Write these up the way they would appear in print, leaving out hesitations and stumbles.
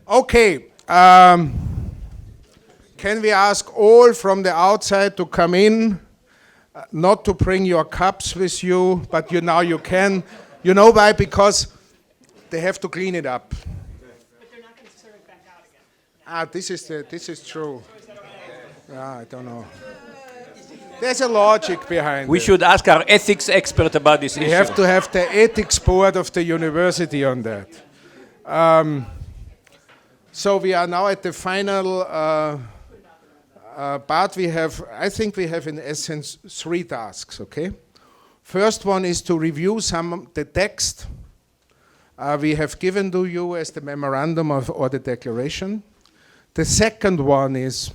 Okay. Can we ask all from the outside to come in? Not to bring your cups with you, but now you can. You know why? Because they have to clean it up. But they're not going to serve it back out again. This is true. Yeah, I don't know. There's a logic behind We it. should ask our ethics expert about this issue. We have to have the ethics board of the university on that. So we are now at the final part. I think we have in essence 3 tasks, okay? First one is to review the text we have given to you as the memorandum or the declaration. The second one is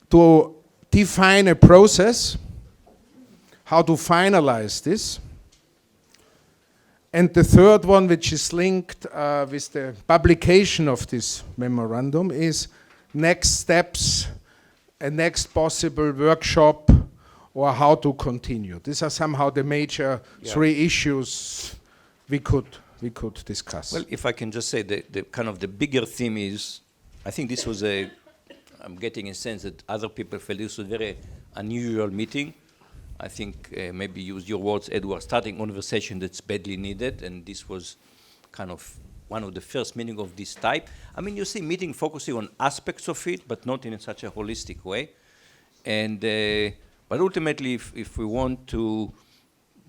to define a process, how to finalize this. And the third one, which is linked with the publication of this memorandum, is next steps, a next possible workshop, or how to continue. These are somehow the major 3 issues we could discuss. Well, if I can just say, the kind of the bigger theme is, I think this was I'm getting a sense that other people felt this was a very unusual meeting. I think maybe use your words, Edward, starting conversation that's badly needed, and this was kind of one of the first meetings of this type. I mean, you see meeting focusing on aspects of it, but not in such a holistic way. And but ultimately, if we want to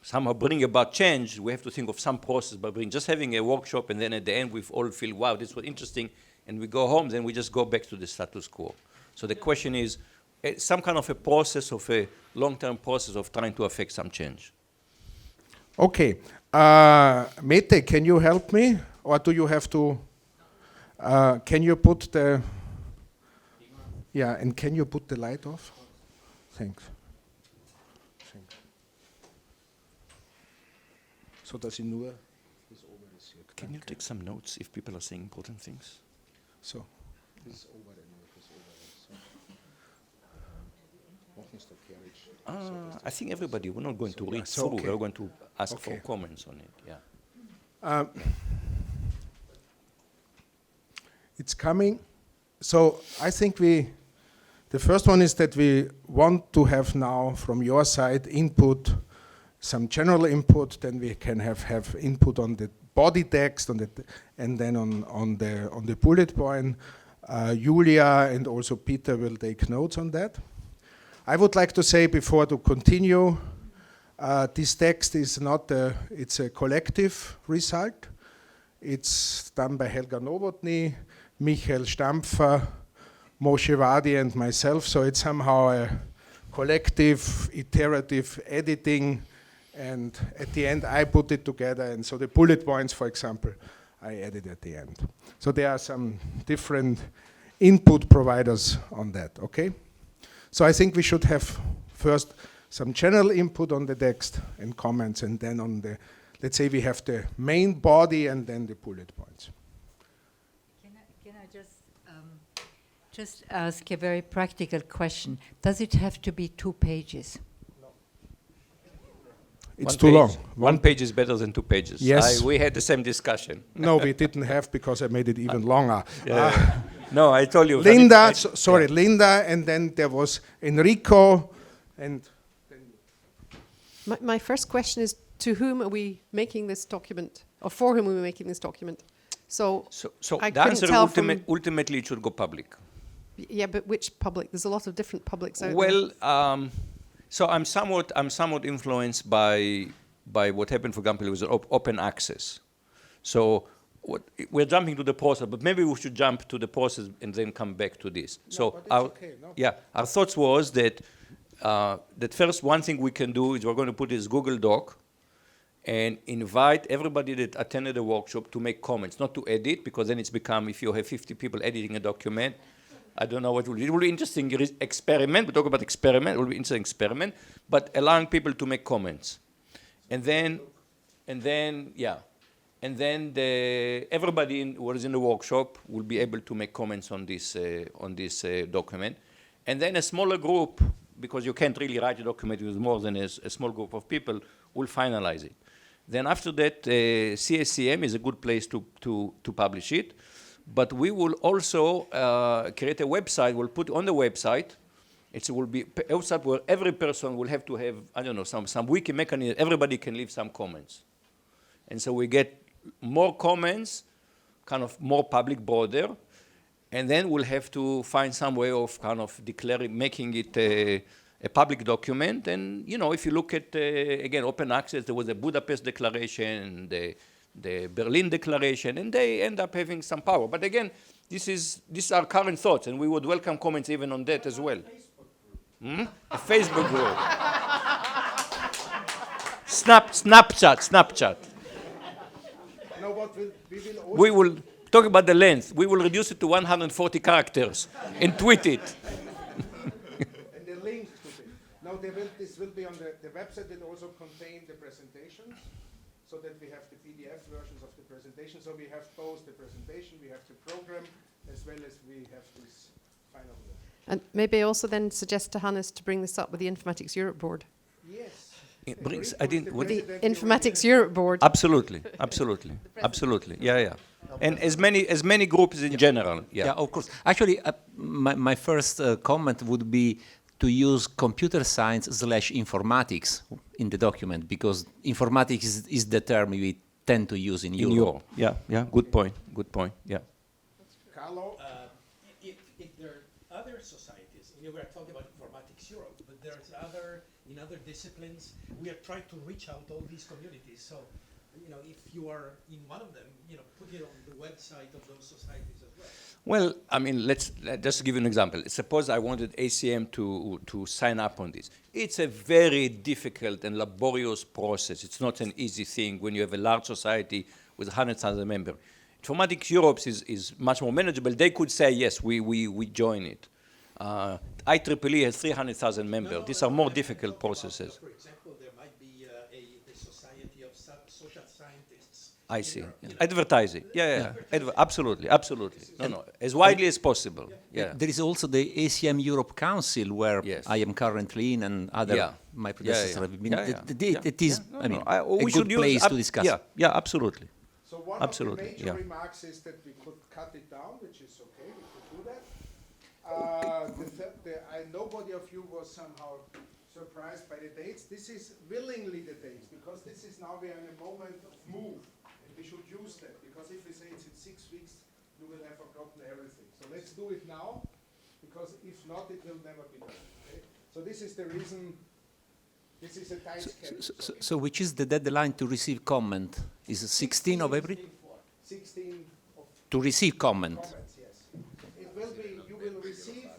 somehow bring about change, we have to think of some process by just having a workshop, and then at the end we all feel, wow, this was interesting, and we go home, then we just go back to the status quo. So the question is, some kind of a process, of a long-term process of trying to affect some change. Okay. Mete, can you help me? Or do you have to... can you put the... Yeah, and can you put the light off? Thanks. So dass sie nur das obere sieht. Can you take some notes if people are saying important things? So. Das obere nur, das obere. So. I think everybody, we're not going to read so through, okay. we're going to ask for Okay. comments on it, yeah. It's coming. So I think the first one is that we want to have now from your side input, some general input, then we can have input on the body text, and then on the bullet point. Julia and also Peter will take notes on that. I would like to say before to continue, this text is it's a collective result. It's done by Helga Nowotny, Michael Stampfer, Moshe Vardi and myself, so it's somehow a collective, iterative editing, and at the end I put it together, and so the bullet points, for example, I added at the end. So there are some different input providers on that, okay? So I think we should have first some general input on the text and comments, and then on the, let's say we have the main body and then the bullet points. Can I just ask a very practical question? Does it have to be 2 pages? It's too long. One page is better than 2 pages. Yes. We had the same discussion. No, we didn't have, because I made it even longer. No, I told you. Linda, Linda, and then there was Enrico, and My first question is, to whom are we making this document, or for whom are we making this document? So I the couldn't answer tell from... ultimately it should go public. Yeah, but which public? There's a lot of different publics out there. Well, so I'm somewhat influenced by what happened, for example, with open access. So we're jumping to the process, but maybe we should jump to the process and then come back to this. No, so but it's okay, no? Our thoughts was that that first one thing we can do is we're going to put this Google Doc and invite everybody that attended the workshop to make comments, not to edit, because then it's become, if you have 50 people editing a document, I don't know what it will be. It will be interesting experiment. We talk about experiment. It will be interesting experiment, but allowing people to make comments, and then everybody who was in the workshop will be able to make comments on this document, and then a smaller group, because you can't really write a document with more than a small group of people, will finalize it. Then after that, CSCM is a good place to publish it. but we will also create a website. We'll put on the website. It will be a website where every person will have to have, I don't know, some wiki mechanism. Everybody can leave some comments. And so we get more comments, kind of more public, broader, and then we'll have to find some way of kind of declaring, making it a public document. And, you know, if you look at, again, open access, there was a Budapest Declaration, the Berlin Declaration, and they end up having some power. But again, these are current thoughts, and we would welcome comments even on that as well. A Facebook group. Snapchat. No, what we will also We will talk about the length. We will reduce it to 140 characters and tweet it. and the link to it. Now this will be on the website. Will also contain the presentations, so that we have the PDF versions of the presentation. So we have both the presentation, we have the program, as well as we have this final version. And maybe also then suggest to Hannes to bring this up with the Informatics Europe board. Yes. It brings, I didn't, what The Informatics Europe board. Absolutely. Yeah. And as many groups in general. Yeah, of course. Actually, my first comment would be to use computer science / informatics in the document, because informatics is the term we tend to use in Europe. Yeah. Good point. Yeah. Carlo? If there are other societies, we were talking about Informatics Europe, but there's in other disciplines, we are trying to reach out all these communities. So, you know, if you are in one of them, you know, put it on the website of those societies as well. Well, I mean, let's just give you an example. Suppose I wanted ACM to sign up on this. It's a very difficult and laborious process. It's not an easy thing when you have a large society with 100,000 members. Informatics Europe is much more manageable. They could say, yes, we join it. IEEE has 300,000 members. These are more difficult processes. For example, there might be a society of social scientists. I see. Advertising. Yeah. Absolutely. No. As widely as possible. Yeah. There is also the ACM Europe Council, where Yes. I am currently in, and other my predecessors have been. It is, I mean, a good place to discuss. Yeah, absolutely. So one Absolutely, of the major remarks is that we could cut it down, which is okay, we could do that. Nobody of you was somehow surprised by the dates. This is willingly the dates, because this is now we are in a moment of move, and we should use that, because if we say it's in 6 weeks, you will have forgotten everything. So let's do it now, because if not, it will never be done. Okay? So this is the reason. This is a tight schedule. So which is the deadline to receive comment? Is it 16 of April? 16 of To receive comment. comments, yes. It will be, you will receive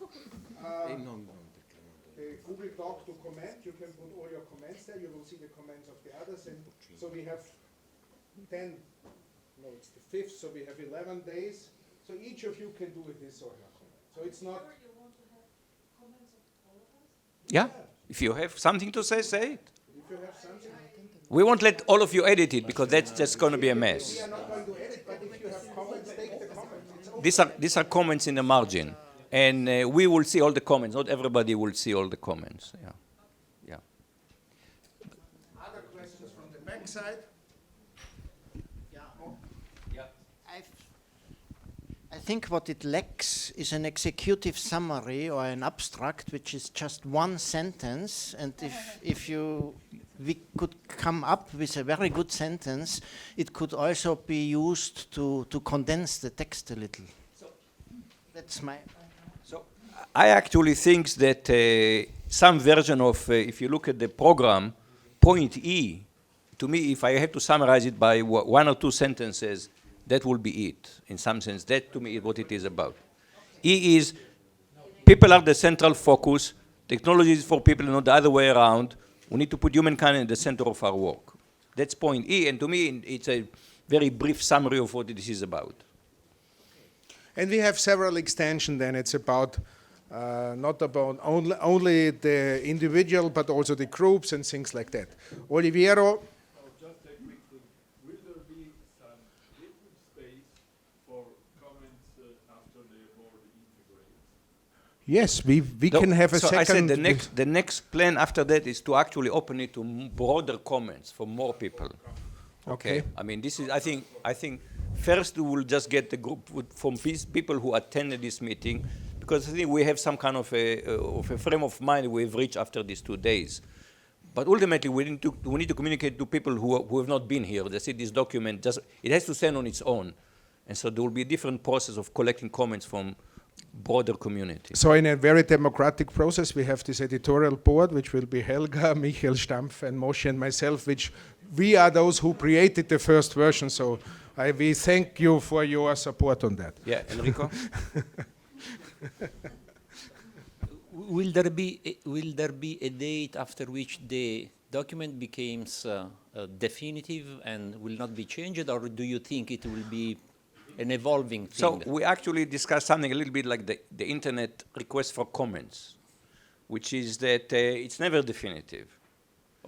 the Google Doc to comment. You can put all your comments there. You will see the comments of the others. And so we have 10, no, it's the 5th, so we have 11 days. So each of you can do it his or her comment. So it's not. Yeah. If you have something to say, say it. If you have something, We won't let all of you edit it, because that's just going to be a we mess. are not going to edit, but if you have comments, take the comments. It's okay. These are comments in the margin, and we will see all the comments. Not everybody will see all the comments. Yeah. Other questions from the back side? I think what it lacks is an executive summary or an abstract, which is just one sentence. And if we could come up with a very good sentence, it could also be used to condense the text a little. That's my. So I actually think that some version of, if you look at the program, point E, to me, if I have to summarize it by 1 or 2 sentences, that will be it. In some sense, that to me is what it is about. E is people are the central focus. Technology is for people, not the other way around. We need to put humankind in the center of our work. That's point E, and to me, it's a very brief summary of what this is about. And we have several extensions then. It's about not about only the individual, but also the groups and things like that. Oliviero? Just a quick thing. Will there be some liquid space for comments after the board integrates? Yes, we can have a so second. I said the next plan after that is to actually open it to broader comments for more people. Okay. I mean, this is I think First, we will just get the group from these people who attended this meeting, because I think we have some kind of a frame of mind we've reached after these 2 days. But ultimately, we need to communicate to people who have not been here. They see this document, it has to stand on its own. And so there will be a different process of collecting comments from broader community. So in a very democratic process, we have this editorial board, which will be Helga, Michael Stampf, and Moshe and myself, which we are those who created the first version. So we thank you for your support on that. Yeah, Enrico? Will there be a date after which the document becomes definitive and will not be changed, or do you think it will be an evolving thing? So we actually discussed something a little bit like the internet request for comments, which is that it's never definitive.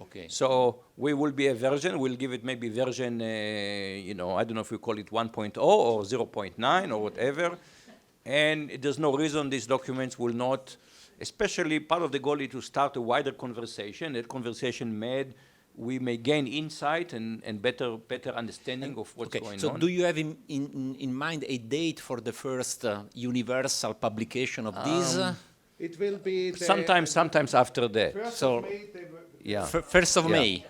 Okay. So we will be a version, we'll give it maybe version, I don't know if we call it 1.0 or 0.9 or whatever. And there's no reason these documents will not, especially part of the goal is to start a wider conversation. That conversation we may gain insight and better understanding of what's going on. So do you have in mind a date for the first universal publication of this? It will be sometimes after that. So, yeah. 1st of May.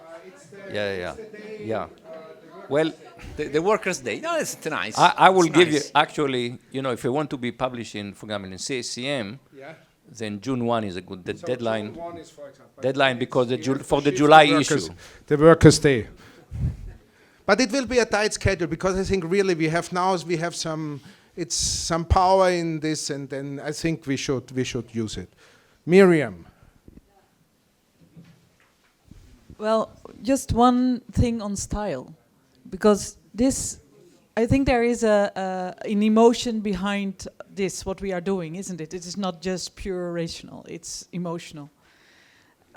Yeah. Well, the Workers' Day. No, it's nice. I will It's give nice. you, actually, if you want to be published in, for example, in CSCM, then June 1 is a good deadline. June 1 is, for example, Deadline because for the July issue. The Workers' Day. But it will be a tight schedule, because I think really we have some power in this, and then I think we should use it. Miriam. Well, just one thing on style, because I think there is an emotion behind this, what we are doing, isn't it? It is not just pure rational, it's emotional.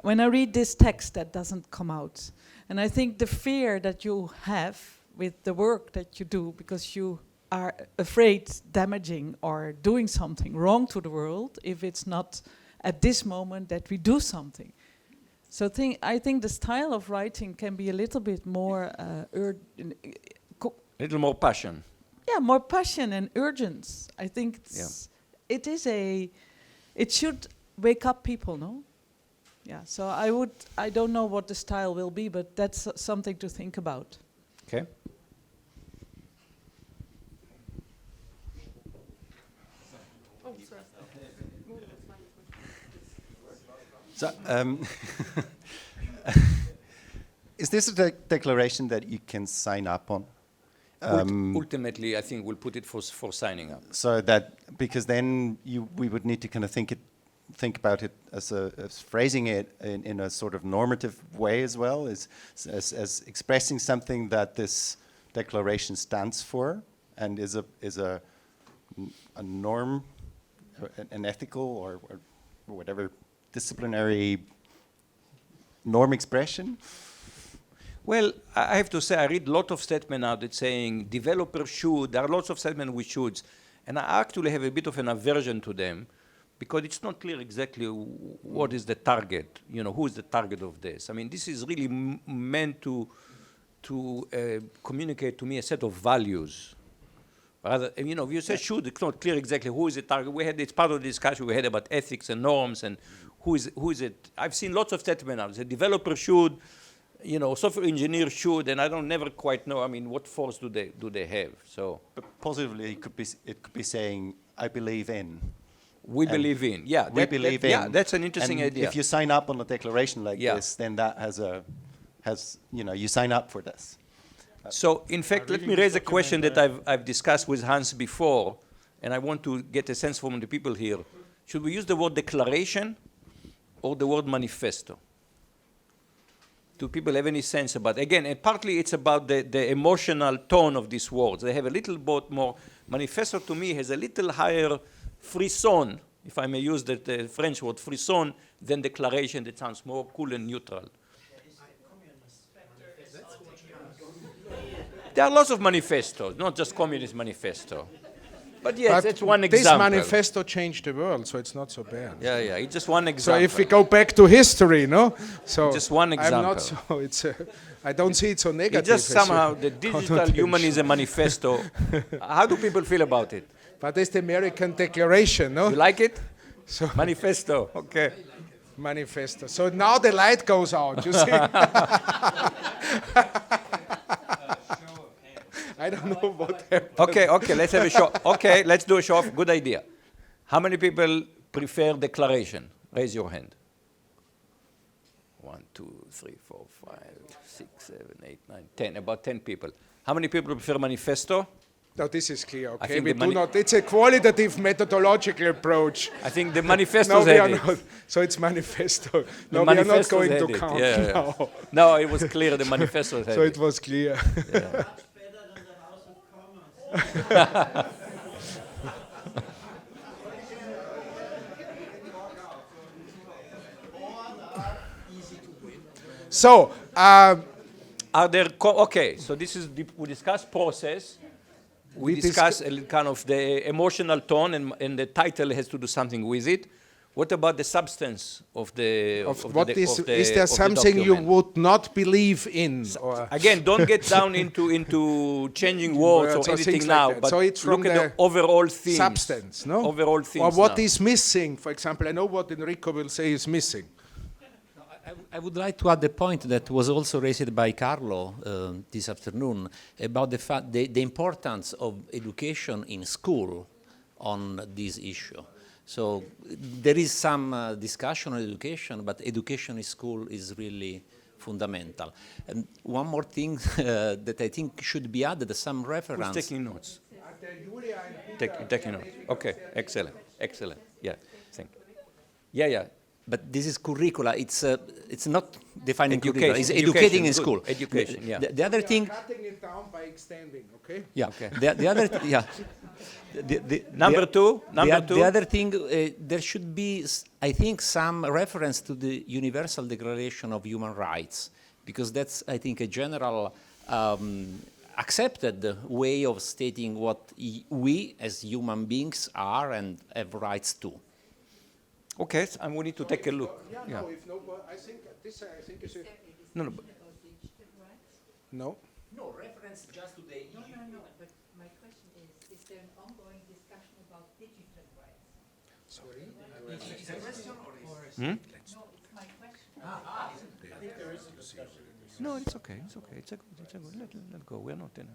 When I read this text, that doesn't come out. And I think the fear that you have with the work that you do, because you are afraid damaging or doing something wrong to the world if it's not at this moment that we do something. So I think the style of writing can be a little bit more A little more passion. Yeah, more passion and urgence. I think it should wake up people, no? Yeah, so I don't know what the style will be, but that's something to think about. Okay. So, is this a declaration that you can sign up on? Ultimately, I think we'll put it for signing up. So that, because then we would need to kind of think about it as phrasing it in a sort of normative way as well, as expressing something that this declaration stands for and is a norm, an ethical or whatever disciplinary norm expression. Well, I have to say, I read a lot of statements now that saying developers should, there are lots of statements with shoulds, and I actually have a bit of an aversion to them, because it's not clear exactly what is the target, who is the target of this. I mean, this is really meant to communicate to me a set of values. Rather, if you say should, it's not clear exactly who is the target. It's part of the discussion we had about ethics and norms and who is it. I've seen lots of statements now. The developer should, software engineer should, and I don't never quite know. I mean, what force do they have? So, but positively, it could be saying, I believe in. We believe in. Yeah, we believe in. Yeah, that's an interesting idea. If you sign up on a declaration like this, then that you sign up for this. So, in fact, let me raise a question that I've discussed with Hans before, and I want to get a sense from the people here. Should we use the word declaration or the word manifesto? Do people have any sense about it? Again, and partly it's about the emotional tone of these words. They have a little bit more. Manifesto to me has a little higher frisson, if I may use the French word frisson, than declaration that sounds more cool and neutral. There are lots of manifestos, not just Communist Manifesto. But yes, that's one this example. manifesto changed the world, so it's not so bad. Yeah, yeah, it's just one So example. if we go back to history, no? So Just one I'm not example. so. I don't see it so negative. It's just as a somehow the digital connotation. humanism manifesto. How do people feel about it? But it's the American Declaration, no? You like it? So Manifesto, okay. manifesto. So now the light goes out. You see? I don't know what happened. Okay, let's have a show. Okay, let's do a show off. Good idea. How many people prefer declaration? Raise your hand. 1, 2, 3, 4, 5, 6, 7, 8, 9, 10. About 10 people. How many people prefer manifesto? No, this is clear. I Okay, think we the do not. It's a qualitative methodological approach. I think the manifesto No, we are had it. not. So it's manifesto. The No, we are not manifestos going to had it. count Yeah, yeah. now. No, it was clear the manifesto had So it. it was clear. Yeah. So, Are there okay? So this is we discuss process. We discuss a little kind of the emotional tone, and the title has to do something with it. What about the substance of the? is there something you would not believe in? Or Again, don't get down into changing words or things anything like now, that. but So it's from look at the the overall themes. substance, no? Overall Or themes. what now. is missing? For example, I know what Enrico will say is missing. I would like to add the point that was also raised by Carlo this afternoon about the fact the importance of education in school on this issue. So there is some discussion on education, but education in school is really fundamental. And one more thing that I think should be added, some reference. Who's taking notes? Taking notes. Okay, excellent, excellent. Yeah, thank you. Yeah. But this is curricula. It's not defining Education, curricula. It's education, educating in good. school. Education, yeah. The other thing. Cutting it down by extending, okay? Yeah. Okay. The other. Yeah. Number two. The other thing, there should be, I think, some reference to the Universal Declaration of Human Rights, because that's, I think, a general accepted way of stating what we as human beings are and have rights to. Okay, and we need to take a look. Yeah. No, if no, I think this. I think is No, but no. No, reference just to the No, but my question is there an ongoing discussion about digital rights? Sorry. Is a question or is? No, it's my question. no, it's okay. It's okay. It's a good. Let go. We're not in.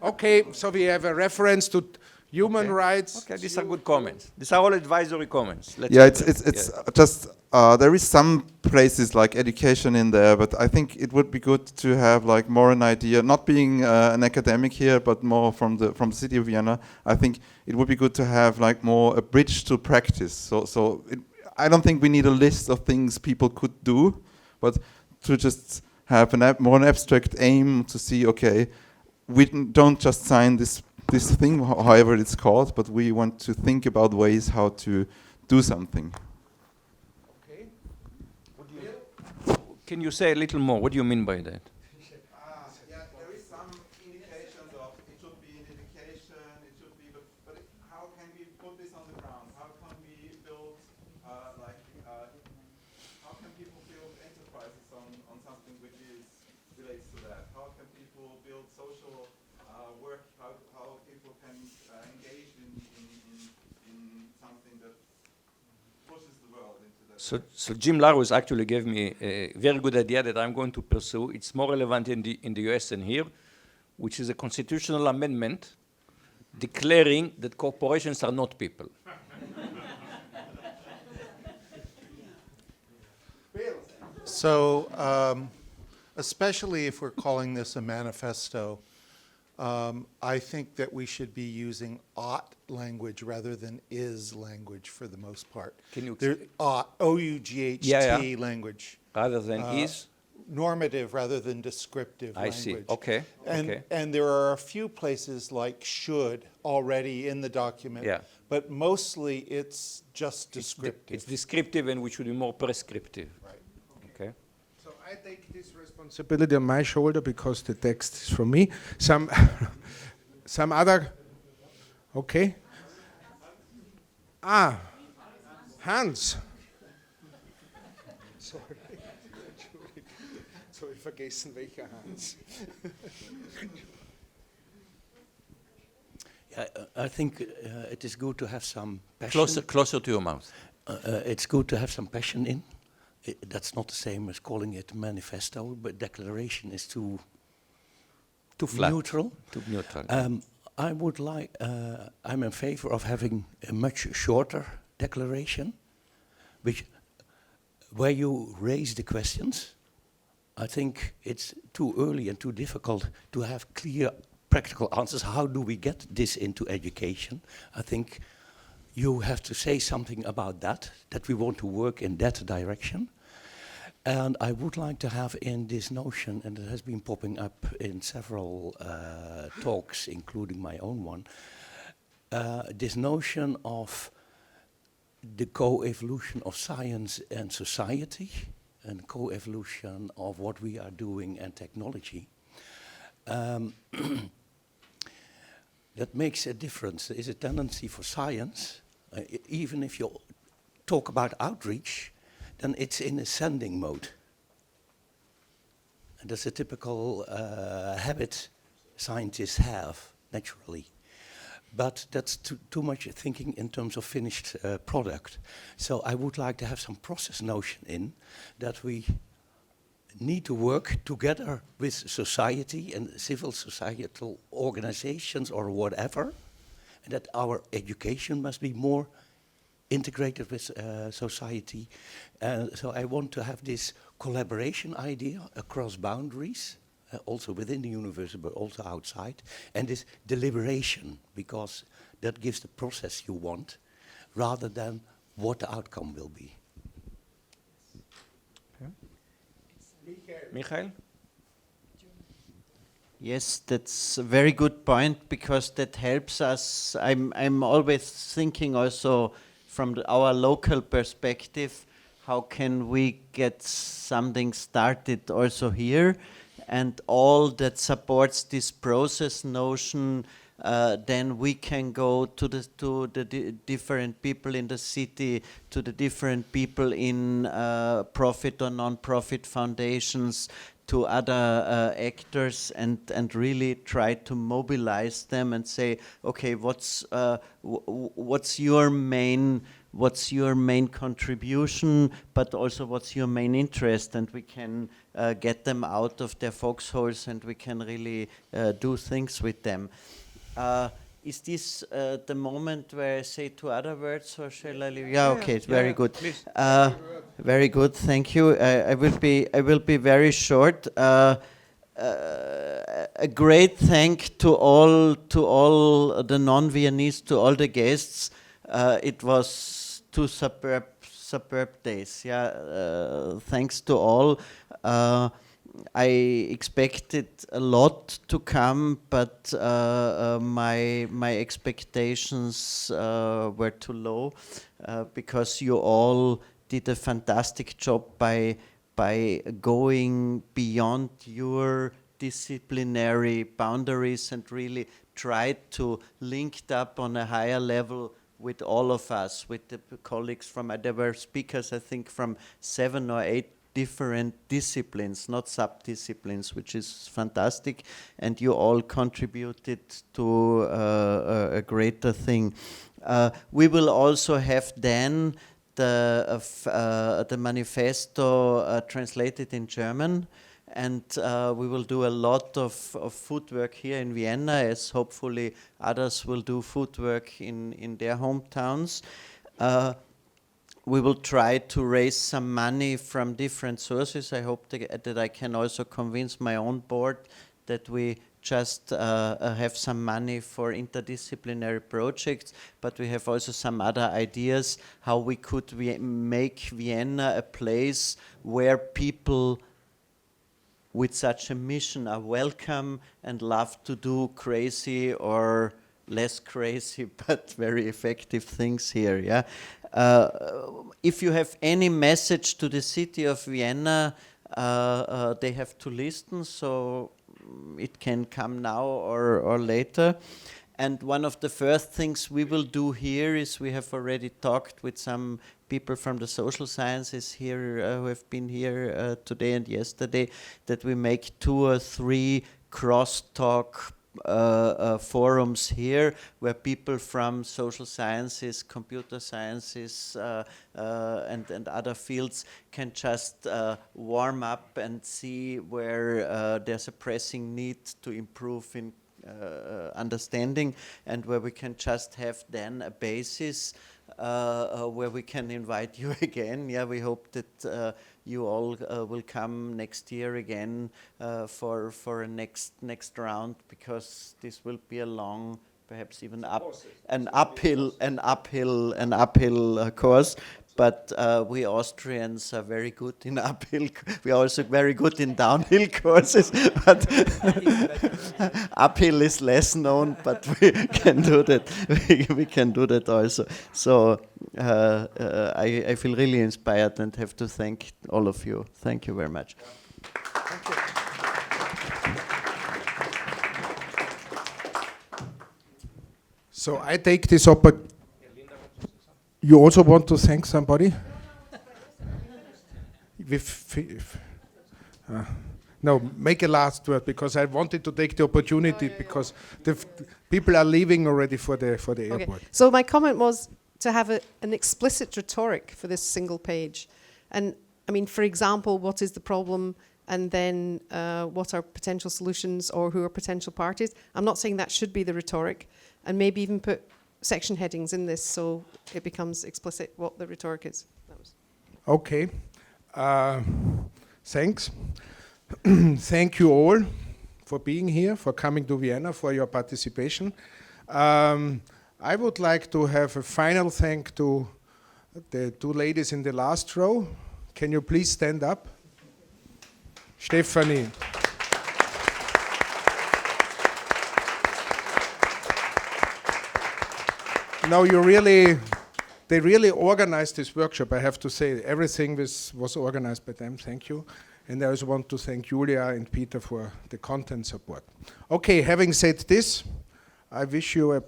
Okay, so we have a reference to human rights. Okay, these are good comments. These are all advisory comments. Let's Yeah, take it's them. just there is some places like education in there, but I think it would be good to have like more an idea, not being an academic here, but more from the city of Vienna. I think it would be good to have like more a bridge to practice. So I don't think we need a list of things people could do, but to just have more an abstract aim to see, okay, we don't just sign this thing, however it's called, but we want to think about ways how to do something. Okay. Can you say a little more? What do you mean by that? Yeah, there is some indications of it should be in education, it should be, but how can we put this on the ground? How can we build, how can people build enterprises on something which relates to that? How can people build social work? How people can engage in something that pushes the world into that? So Jim Larus actually gave me a very good idea that I'm going to pursue. It's more relevant in the US than here, which is a constitutional amendment declaring that corporations are not people. So, especially if we're calling this a manifesto, I think that we should be using ought language rather than is language for the most part. Can you There, ought, O-U-G-H-T Yeah. language. Rather than is? Normative rather than descriptive I language. see. Okay. Okay. And there are a few places like should already in the document. Yeah. But mostly it's just descriptive. It's descriptive and we should be more prescriptive. Right. Okay. So I I take this responsibility on my shoulder because the text is from me. Some other. Okay. Hans. Sorry. So ich vergessen welcher Hans. I think it is good to have some passion. Closer to your mouth. It's good to have some passion in. That's not the same as calling it manifesto, but declaration is too flat. neutral. Too neutral. I would like. I'm in favor of having a much shorter declaration, where you raise the questions. I think it's too early and too difficult to have clear, practical answers. How do we get this into education? I think you have to say something about that we want to work in that direction. And I would like to have in this notion, and it has been popping up in several talks, including my own one, this notion of the co-evolution of science and society, and co-evolution of what we are doing and technology. That makes a difference. There is a tendency for science, even if you talk about outreach, then it's in ascending mode. And that's a typical habit scientists have, naturally. But that's too much thinking in terms of finished product. So I would like to have some process notion in that we need to work together with society and civil societal organizations or whatever, and that our education must be more integrated with society. So I want to have this collaboration idea across boundaries, also within the university, but also outside, and this deliberation, because that gives the process you want, rather than what the outcome will be. Michael? Yes, that's a very good point, because that helps us. I'm always thinking also from our local perspective, how can we get something started also here? And all that supports this process notion, then we can go to the different people in the city, to the different people in profit or non-profit foundations, to other actors, and really try to mobilize them and say, okay, what's your main contribution, but also what's your main interest, and we can get them out of their foxholes, and we can really do things with them. Is this the moment where I say two other words, or shall I leave? Yeah, okay, very good. Please. Very good, thank you. I will be very short. A great thank to all the non-Viennese, to all the guests. It was two superb days. Yeah, thanks to all. I expected a lot to come, but my expectations were too low, because you all did a fantastic job by going beyond your disciplinary boundaries and really tried to link it up on a higher level with all of us, with the colleagues from, there were speakers, I think, from 7 or 8 different disciplines, not sub-disciplines, which is fantastic, and you all contributed to a greater thing. We will also have then the manifesto translated in German, and we will do a lot of footwork here in Vienna, as hopefully others will do footwork in their hometowns. We will try to raise some money from different sources. I hope that I can also convince my own board that we just have some money for interdisciplinary projects, but we have also some other ideas how we could make Vienna a place where people with such a mission are welcome and love to do crazy or less crazy but very effective things here. Yeah. If you have any message to the city of Vienna, they have to listen, so it can come now or later. And one of the first things we will do here is we have already talked with some people from the social sciences here who have been here today and yesterday, that we make 2 or 3 crosstalk forums here where people from social sciences, computer sciences, and other fields can just warm up and see where there's a pressing need to improve in understanding, and where we can just have then a basis where we can invite you again. Yeah, we hope that you all will come next year again for a next round, because this will be a long, perhaps even an uphill course. But we Austrians are very good in uphill. We are also very good in downhill courses. But uphill is less known, but we can do that. We can do that also. So I feel really inspired and have to thank all of you. Thank you very much. Thank you. So I take this opportunity. You also want to thank somebody? No, make a last word, because I wanted to take the opportunity because the people are leaving already for the airport. So my comment was to have an explicit rhetoric for this single page. And I mean, for example, what is the problem? And then what are potential solutions, or who are potential parties? I'm not saying that should be the rhetoric, and maybe even put section headings in this so it becomes explicit what the rhetoric is. Okay. Thanks. Thank you all for being here, for coming to Vienna, for your participation. I would like to have a final thank to the 2 ladies in the last row. Can you please stand up? Stephanie. No, they really organized this workshop, I have to say. Everything was organized by them, thank you. And I also want to thank Julia and Peter for the content support. Okay, having said this, I wish you a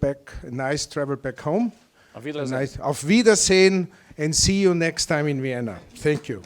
nice travel back home. Auf Wiedersehen. Auf Wiedersehen, and see you next time in Vienna. Thank you.